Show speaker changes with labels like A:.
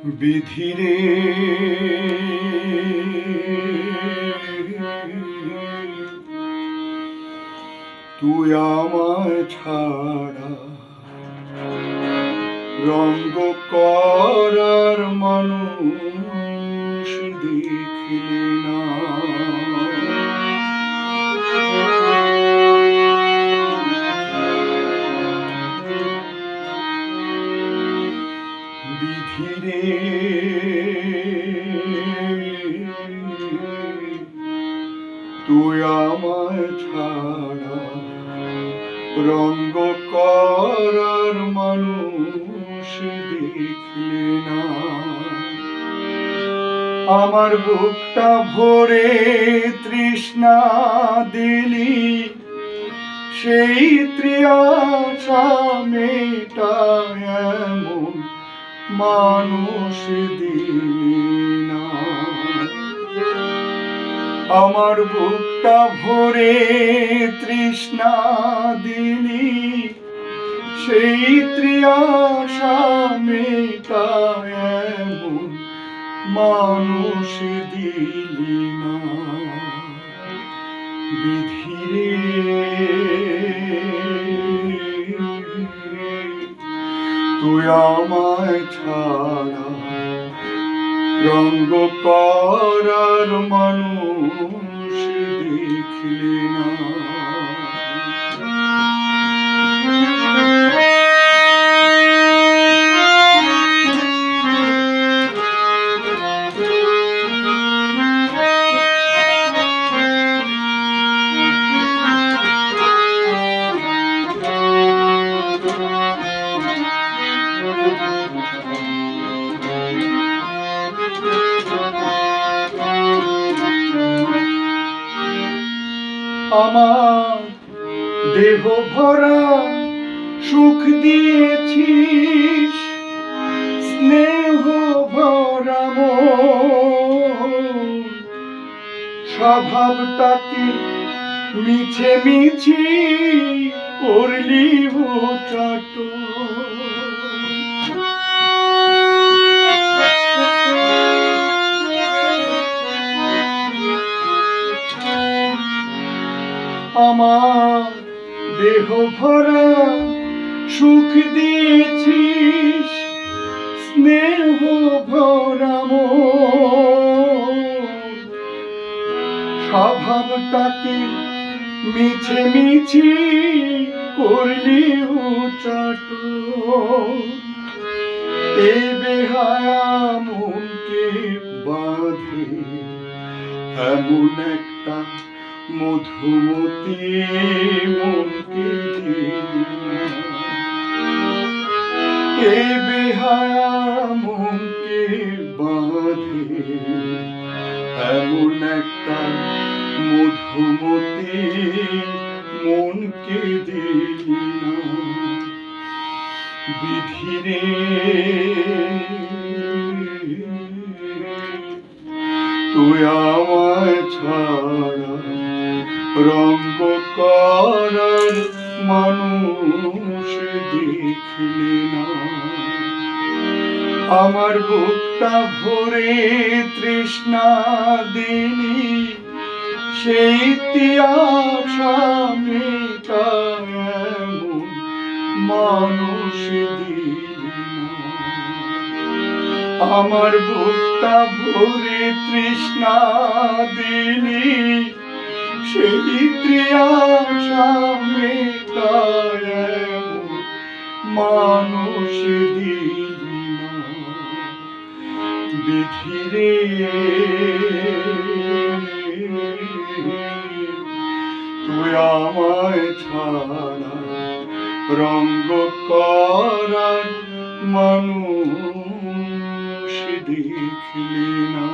A: বিধিরে তুই আমায় ছাড়া রঙ্গ করার মানুষ দেখলি না। বিধিরে তুই আমায় ছাড়া রঙ্গ করার মানুষ দেখলি না। আমার বুকটা ভরে তৃষ্ণা দিলি, সেই ত্রিয়াশা মেটায় এমন মানুষ দিলি না। আমার বুকটা ভরে তৃষ্ণা দিলি, সেই ত্রিয়াশা মেটায় এমন মানুষ দিলি না। বিধিরে তুই আমায় ছাড়া রঙ্গ করার মানুষ দেখলি না। আমার দেহ ভরা সুখ দিয়েছিস, স্নেহ ভরা মন স্বভাবটাকে মিছে মিছি করলি চাট। আমার দেহ ভরা সুখ দিয়েছিস, স্নেহ ভরা মন স্বভাবটাকে মিছে মিছি করলি চাট। এই বেহায়া মনকে বাঁধে এমন একটা মধুমতি মনকে দিলি না। এই বেহায়া মনকে বাঁধে এমন একটা মধুমতি মনকে দিলি না। বিধিরে তুই আমায় ছাড়া রঙ্গ করার মানুষ দেখলি না। আমার বুকটা ভরে তৃষ্ণা দিলি, সেই তিয়াশা মেটায় এমন মানুষ দিলি না। আমার বুকটা ভরে তৃষ্ণা দিলি, সেই ত্রিয়াশা মেটায় এমন মানুষ দিলি না। বিধিরে তুই আমায় ছাড়া রঙ্গ করার মানুষ দেখলি না।